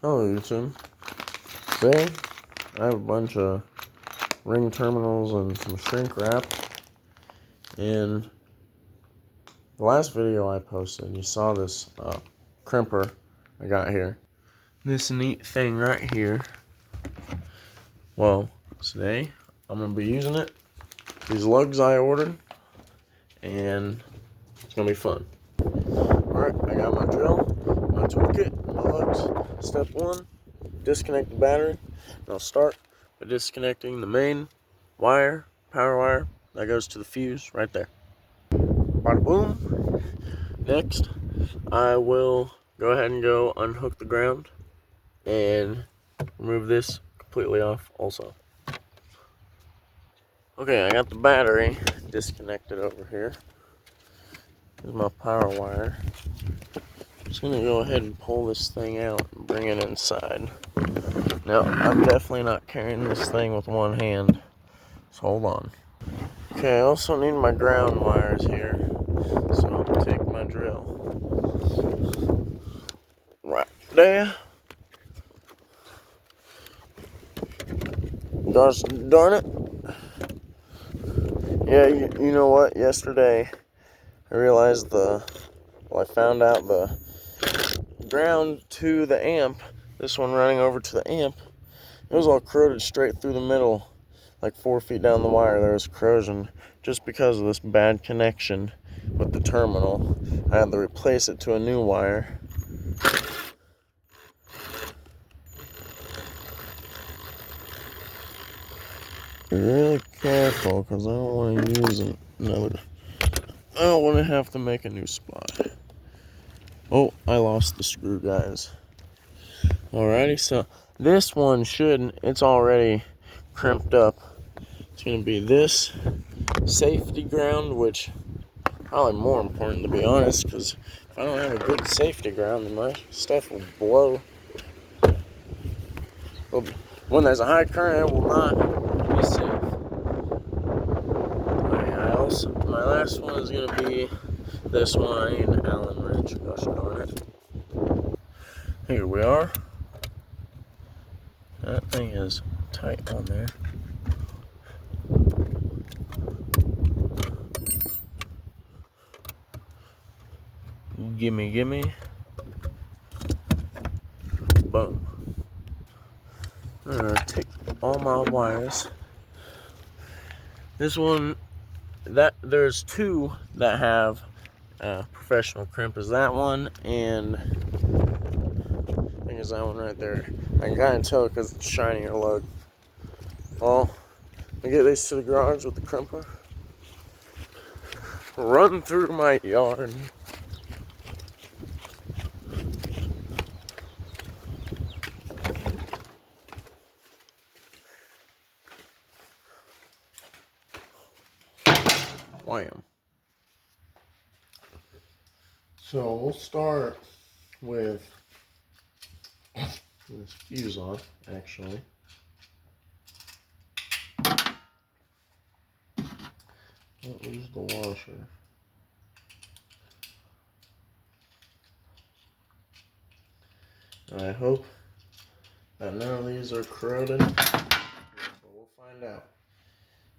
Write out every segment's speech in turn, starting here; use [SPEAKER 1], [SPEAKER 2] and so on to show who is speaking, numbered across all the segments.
[SPEAKER 1] Hello YouTube. Today I have a bunch of ring terminals and some shrink wrap. In the last video I posted, you saw this crimper I got here. This neat thing right here. Well, today I'm going to be using it. These lugs I ordered, and it's going to be fun. Alright, I got my drill, my toolkit, my lugs. Step 1, disconnect the battery. And I'll start by disconnecting the main wire, power wire, that goes to the fuse right there. Bada boom. Next, I will go ahead and go unhook the ground and remove this completely off also. Okay, I got the battery disconnected over here. Here's my power wire. I'm just gonna go ahead and pull this thing out and bring it inside. Now, I'm definitely not carrying this thing with one hand, so hold on. Okay, I also need my ground wires here, so I'll take my drill. Right there. Gosh darn it. Yeah, you know what? Yesterday, I realized I found out the ground to the amp, this one running over to the amp, it was all corroded straight through the middle. Like 4 feet down the wire, there was corrosion just because of this bad connection with the terminal. I had to replace it to a new wire. Be really careful, because I don't want to use another. I don't want to have to make a new spot. Oh, I lost the screw, guys. Alrighty, so this one it's already crimped up. It's going to be this safety ground, which probably more important, to be honest, because if I don't have a good safety ground, then my stuff will blow. When there's a high current, it will not be safe. My last one is going to be this one. I need an Allen wrench. Gosh darn it. Here we are. That thing is tight on there. Gimme, gimme. Boom. I'm gonna take all my wires. This one, there's two that have professional crimpers. That one and I think it's that one right there. I can kind of tell because it's shinier lug. Well, I get these to the garage with the crimper. Run through my yard. Wham. So we'll start with this fuse off, actually. Don't lose the washer. I hope that none of these are corroded, but we'll find out.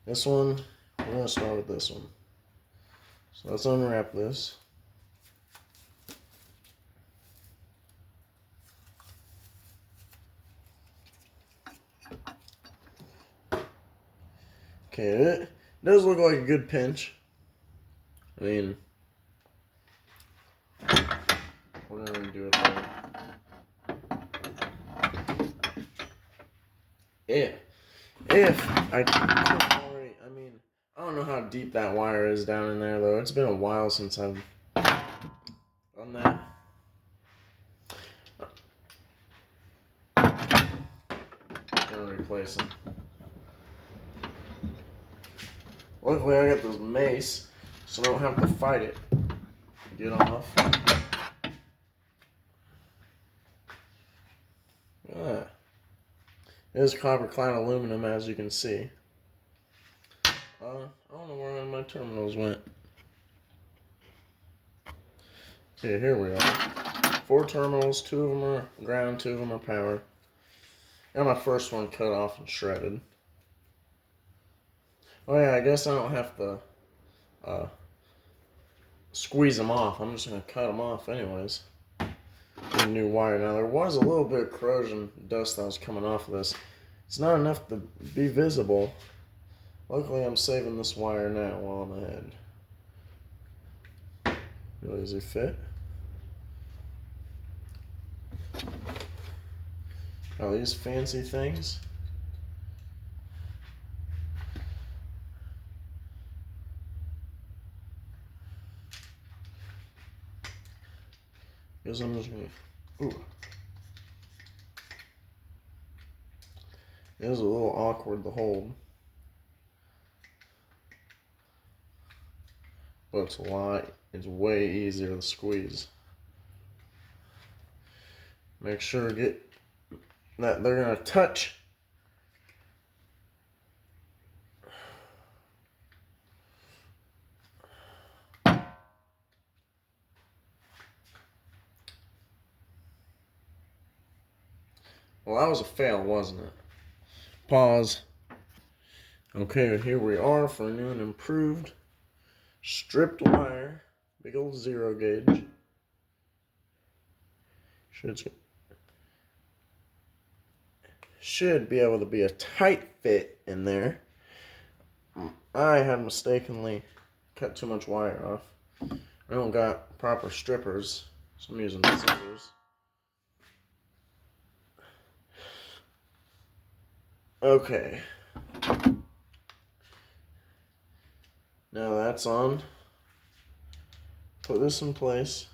[SPEAKER 1] This one, we're going to start with this one. So let's unwrap this. Okay, it does look like a good pinch. I mean, we're going to do it there. If I could already, I mean, I don't know how deep that wire is down in there, though. It's been a while since I've done that. Gonna replace them. Luckily, I got this mace, so I don't have to fight it. Get off. Ah. It is copper clad aluminum, as you can see. I don't know where my terminals went. Okay, here we are. 4 terminals, 2 of them are ground, 2 of them are power. Got my first one cut off and shredded. Oh yeah, I guess I don't have to squeeze them off. I'm just going to cut them off anyways. A new wire. Now there was a little bit of corrosion dust that was coming off of this. It's not enough to be visible. Luckily I'm saving this wire now while I'm ahead. Real easy fit. All these fancy things. Guess I'm just gonna. Ooh. It is a little awkward to hold, but it's way easier to squeeze. Make sure to get that they're gonna touch. Well, that was a fail, wasn't it? Pause. Okay, here we are for a new and improved stripped wire. Big old 0 gauge. Should be able to be a tight fit in there. I had mistakenly cut too much wire off. I don't got proper strippers, so I'm using scissors. Okay. Now that's on. Put this in place.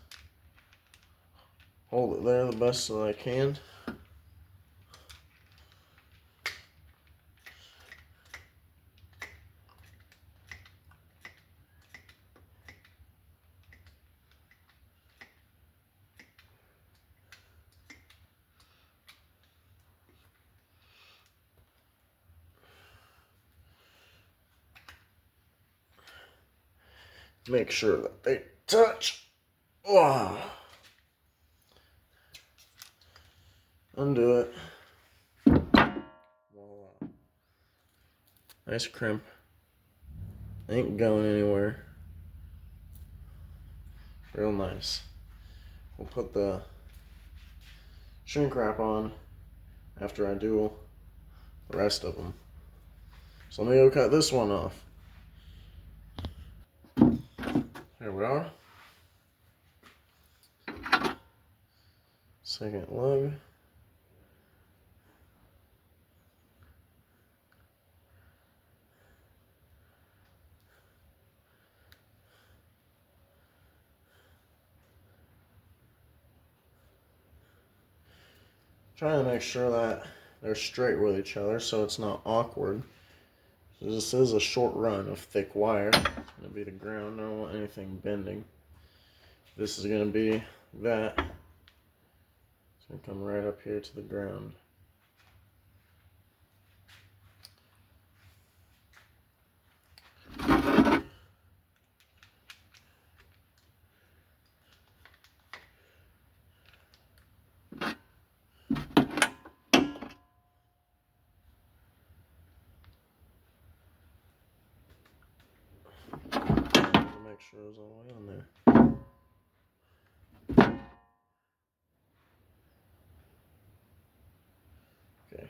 [SPEAKER 1] Hold it there the best that I can. Make sure that they touch. Oh. Undo it. Voila. Nice crimp. Ain't going anywhere. Real nice. We'll put the shrink wrap on after I do the rest of them. So let me go cut this one off. Here we are. Second lug. Trying to make sure that they're straight with each other so it's not awkward. So this is a short run of thick wire. It's going to be the ground. I don't want anything bending. This is going to be that. It's going to come right up here to the ground. Make sure it was all the way on there. Okay.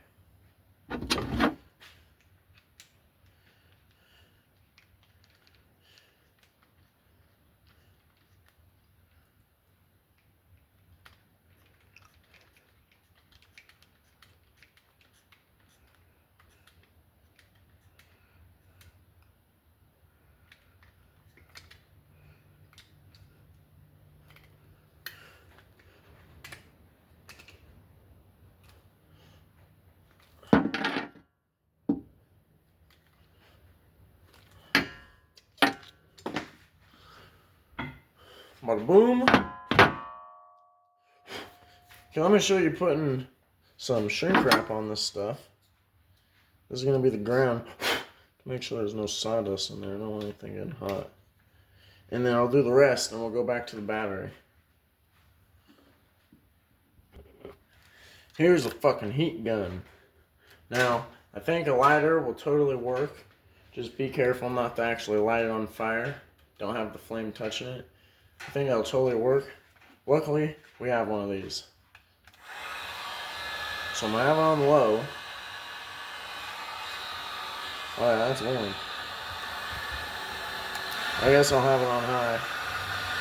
[SPEAKER 1] Bada boom. Okay, let me show you putting some shrink wrap on this stuff. This is going to be the ground. Make sure there's no sawdust in there. I don't want anything getting hot. And then I'll do the rest and we'll go back to the battery. Here's a fucking heat gun. Now, I think a lighter will totally work. Just be careful not to actually light it on fire. Don't have the flame touching it. I think that'll totally work. Luckily, we have one of these. So I'm going to have it on low. Oh yeah, that's warm. I guess I'll have it on high.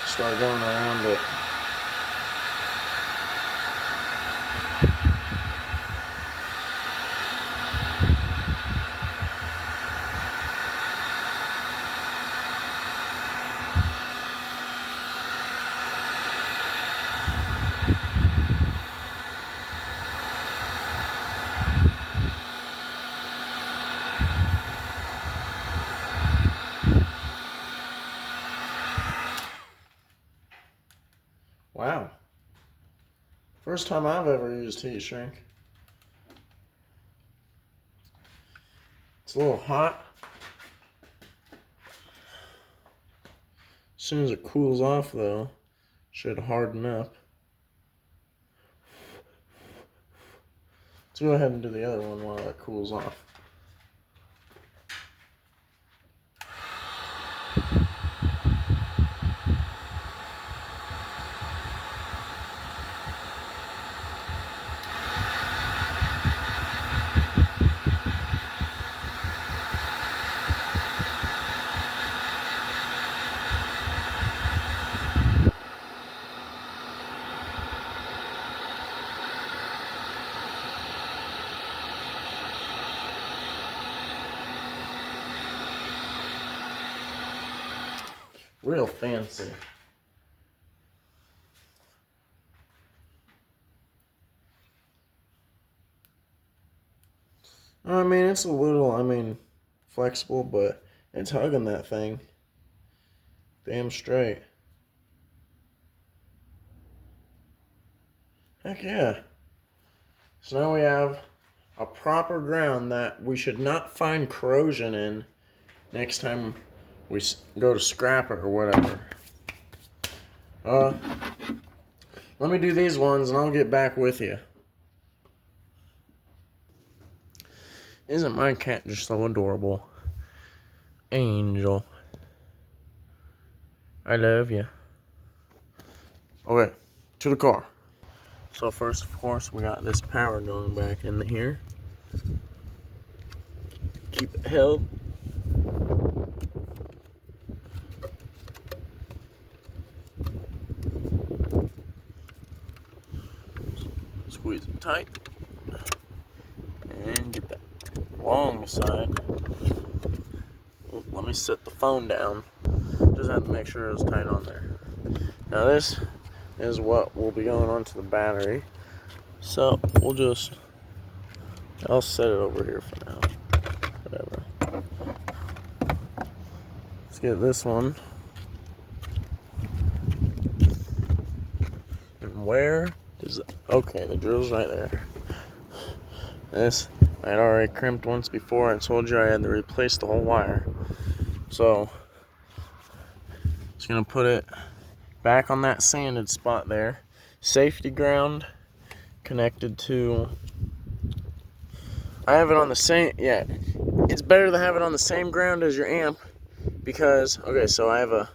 [SPEAKER 1] Start going around it. Wow. First time I've ever used heat shrink. It's a little hot. As soon as it cools off though, it should harden up. Let's go ahead and do the other one while that cools off. Real fancy. I mean, it's a little, flexible, but it's hugging that thing. Damn straight. Heck yeah. So now we have a proper ground that we should not find corrosion in next time we go to scrap it or whatever. Let me do these ones and I'll get back with you. Isn't my cat just so adorable? Angel. I love you. Okay, to the car. So first, of course, we got this power going back in here. Keep it held. Squeeze it tight. And get that long side. Oh, let me set the phone down. Just have to make sure it's tight on there. Now this is what will be going onto the battery. So I'll set it over here for now. Whatever. Let's get this one. And where is it? Okay, the drill's right there. This, I had already crimped once before. I told you I had to replace the whole wire. So, just gonna put it back on that sanded spot there. Safety ground connected to, I have it on the same, yeah, it's better to have it on the same ground as your amp because, okay, so I have a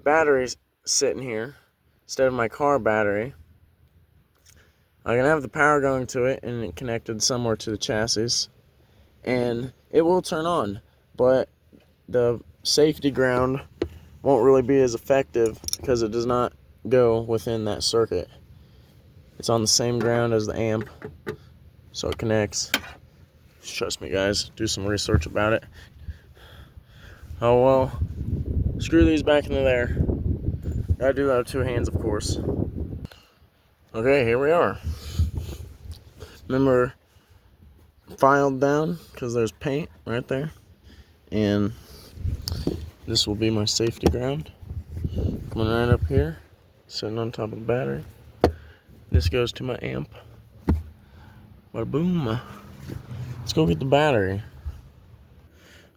[SPEAKER 1] battery sitting here instead of my car battery. I'm gonna have the power going to it and it connected somewhere to the chassis, and it will turn on, but the safety ground won't really be as effective because it does not go within that circuit. It's on the same ground as the amp, so it connects. Trust me, guys, do some research about it. Oh well, screw these back into there. Gotta do that with two hands, of course. Okay, here we are. Remember, filed down because there's paint right there, and this will be my safety ground. Coming right up here, sitting on top of the battery. This goes to my amp. Bada boom. Let's go get the battery.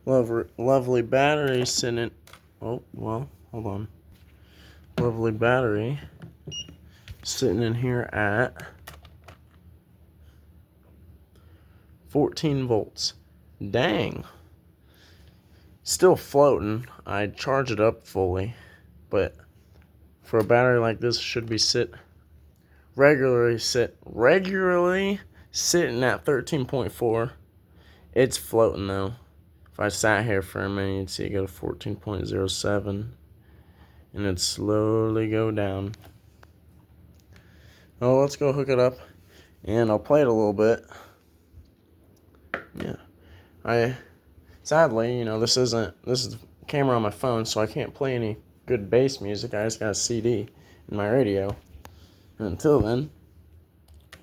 [SPEAKER 1] Lovely battery sitting. Oh well, hold on. Lovely battery sitting in here at 14 volts. Dang. Still floating. I'd charge it up fully, but for a battery like this, should be regularly sitting at 13.4. It's floating though. If I sat here for a minute, you'd see it go to 14.07, and it'd slowly go down. Oh, let's go hook it up, and I'll play it a little bit. Yeah, sadly, this is a camera on my phone, so I can't play any good bass music. I just got a CD in my radio. And until then,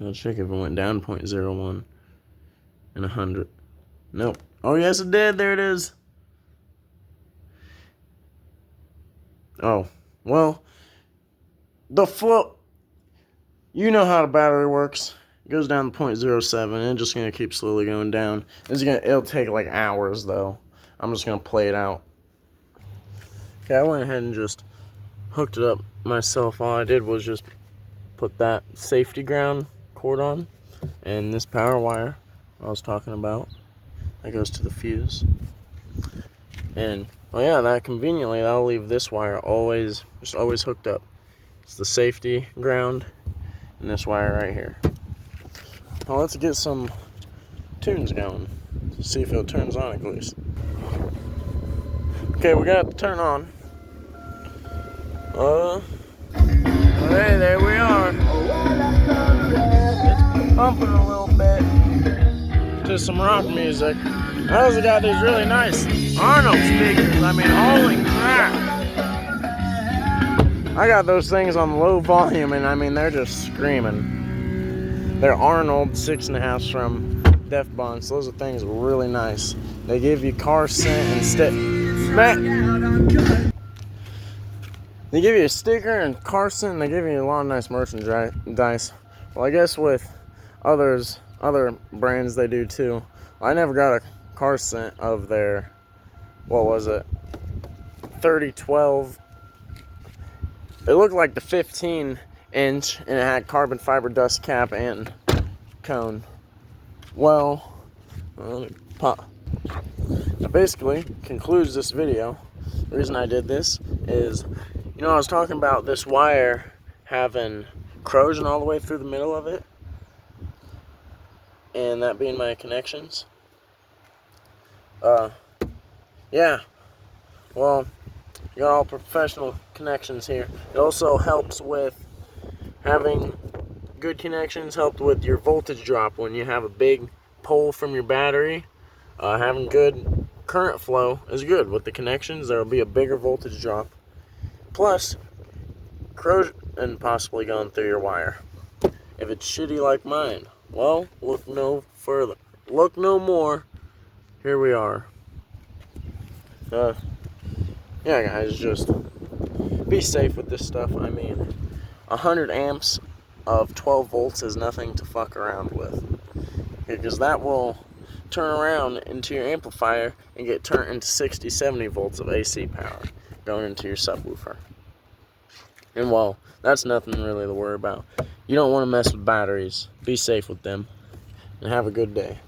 [SPEAKER 1] I'll check if it went down 0.01 and 100. Nope. Oh, yes, it did. There it is. Oh, well, the float. You know how the battery works. It goes down to 0.07, and it's just going to keep slowly going down. It'll take like hours, though. I'm just going to play it out. Okay, I went ahead and just hooked it up myself. All I did was just put that safety ground cord on, and this power wire I was talking about, that goes to the fuse. And, oh yeah, that conveniently, I'll leave this wire always hooked up. It's the safety ground, and this wire right here. Well, let's get some tunes going. See if it turns on at least. Okay, we got it to turn on. Hey, there we are. It's pumping a little bit to some rock music. I also got these really nice Arnold speakers. I mean, holy crap. I got those things on low volume, and I mean, they're just screaming. They're Arnold 6.5s from Def Bond, so those are things really nice. They give you car scent instead. They give you a sticker and car scent, and they give you a lot of nice merchandise. Well, I guess with other brands they do too. I never got a car scent of their, what was it, 3012. It looked like the 15-inch, and it had carbon fiber dust cap and cone. Well, that basically concludes this video. The reason I did this is, I was talking about this wire having corrosion all the way through the middle of it, and that being my connections. Yeah, well, you got all professional connections here. It also helps with having good connections, helped with your voltage drop when you have a big pull from your battery. Having good current flow is good. With the connections, there will be a bigger voltage drop. Plus, corrosion possibly going through your wire. If it's shitty like mine, well, look no further. Look no more. Here we are. Yeah, guys, just be safe with this stuff. I mean, 100 amps of 12 volts is nothing to fuck around with, because that will turn around into your amplifier and get turned into 60-70 volts of AC power going into your subwoofer. And well, that's nothing really to worry about. You don't want to mess with batteries. Be safe with them, and have a good day.